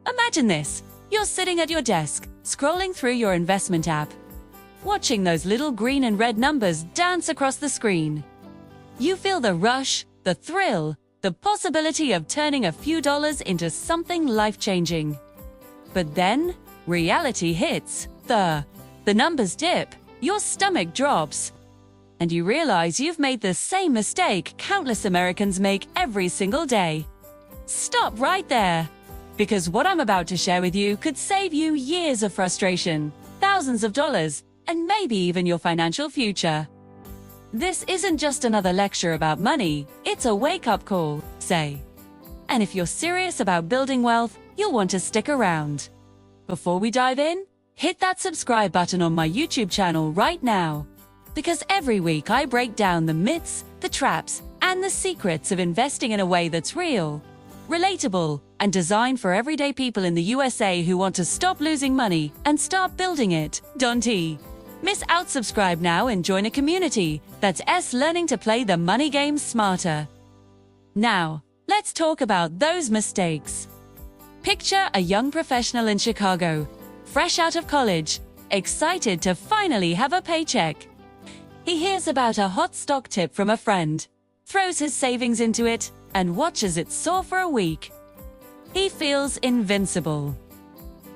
Imagine this. You're sitting at your desk, scrolling through your investment app, watching those little green and red numbers dance across the screen. You feel the rush, the thrill, the possibility of turning a few dollars into something life-changing. But then, reality hits. The numbers dip, your stomach drops, and you realize you've made the same mistake countless Americans make every single day. Stop right there, because what I'm about to share with you could save you years of frustration, thousands of dollars, and maybe even your financial future. This isn't just another lecture about money, it's a wake-up call, say. And if you're serious about building wealth, you'll want to stick around. Before we dive in, hit that subscribe button on my YouTube channel right now. Because every week I break down the myths, the traps, and the secrets of investing in a way that's real, relatable, and designed for everyday people in the USA who want to stop losing money and start building it. Don't miss out. Subscribe now and join a community that's learning to play the money game smarter. Now, let's talk about those mistakes. Picture a young professional in Chicago, fresh out of college, excited to finally have a paycheck. He hears about a hot stock tip from a friend, throws his savings into it, and watches it soar for a week. He feels invincible.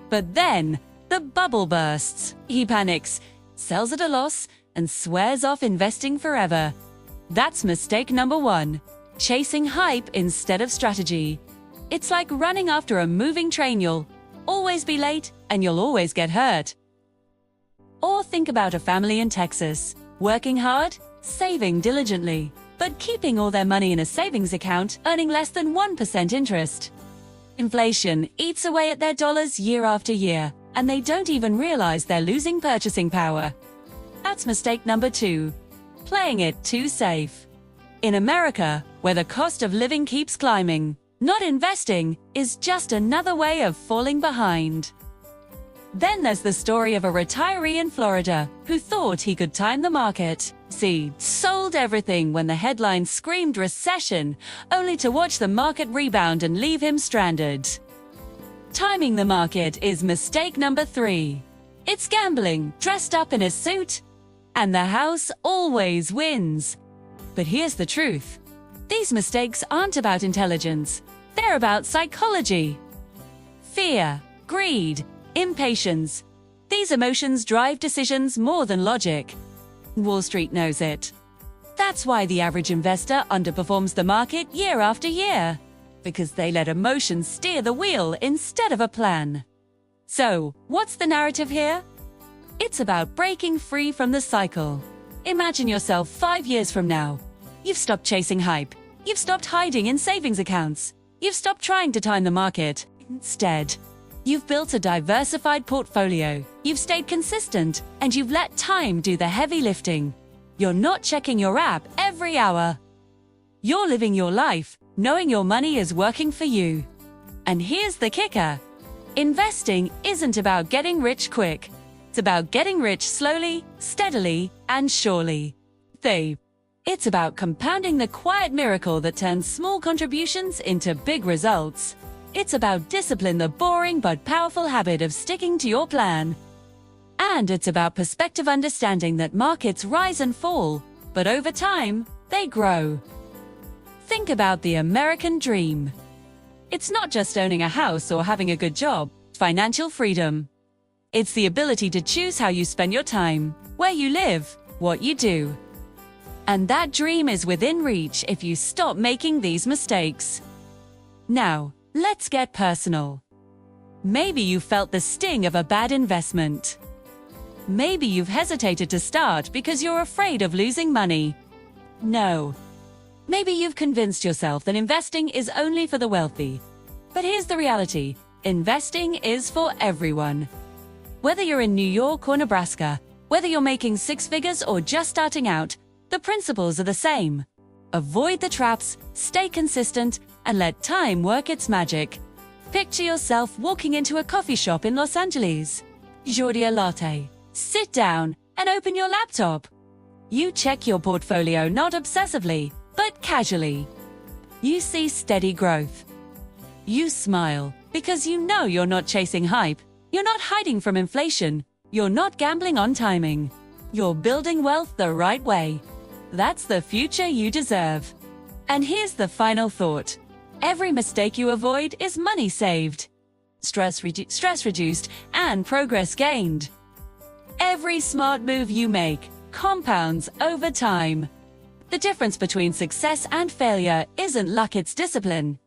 But then, the bubble bursts. He panics, sells at a loss, and swears off investing forever. That's mistake number one, chasing hype instead of strategy. It's like running after a moving train. You'll always be late, and you'll always get hurt. Or think about a family in Texas, working hard, saving diligently, but keeping all their money in a savings account, earning less than 1% interest. Inflation eats away at their dollars year after year, and they don't even realize they're losing purchasing power. That's mistake number two, playing it too safe. In America, where the cost of living keeps climbing, not investing is just another way of falling behind. Then there's the story of a retiree in Florida who thought he could time the market. Sold everything when the headlines screamed recession, only to watch the market rebound and leave him stranded. Timing the market is mistake number three. It's gambling, dressed up in a suit, and the house always wins. But here's the truth. These mistakes aren't about intelligence. They're about psychology. Fear, greed, impatience. These emotions drive decisions more than logic. Wall Street knows it. That's why the average investor underperforms the market year after year, because they let emotions steer the wheel instead of a plan. So, what's the narrative here? It's about breaking free from the cycle. Imagine yourself 5 years from now. You've stopped chasing hype. You've stopped hiding in savings accounts. You've stopped trying to time the market. Instead, you've built a diversified portfolio. You've stayed consistent, and you've let time do the heavy lifting. You're not checking your app every hour. You're living your life, knowing your money is working for you. And here's the kicker. Investing isn't about getting rich quick. It's about getting rich slowly, steadily, and surely. It's about compounding the quiet miracle that turns small contributions into big results. It's about discipline, the boring but powerful habit of sticking to your plan. And it's about perspective, understanding that markets rise and fall, but over time, they grow. Think about the American dream. It's not just owning a house or having a good job, financial freedom. It's the ability to choose how you spend your time, where you live, what you do. And that dream is within reach if you stop making these mistakes. Now, let's get personal. Maybe you felt the sting of a bad investment. Maybe you've hesitated to start because you're afraid of losing money. No. Maybe you've convinced yourself that investing is only for the wealthy. But here's the reality. Investing is for everyone. Whether you're in New York or Nebraska, whether you're making six figures or just starting out, the principles are the same. Avoid the traps, stay consistent, and let time work its magic. Picture yourself walking into a coffee shop in Los Angeles. Jordi a latte. Sit down and open your laptop. You check your portfolio not obsessively, but casually. You see steady growth. You smile, Because you know you're not chasing hype, you're not hiding from inflation, you're not gambling on timing. You're building wealth the right way. That's the future you deserve. And here's the final thought. Every mistake you avoid is money saved, stress reduced, and progress gained. Every smart move you make compounds over time. The difference between success and failure isn't luck, it's discipline.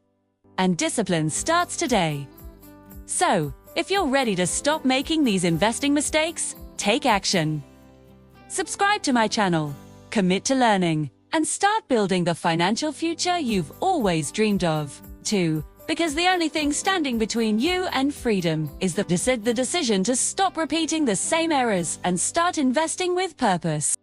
And discipline starts today. So, if you're ready to stop making these investing mistakes, take action. Subscribe to my channel, commit to learning, and start building the financial future you've always dreamed of. Because the only thing standing between you and freedom is the decision to stop repeating the same errors and start investing with purpose.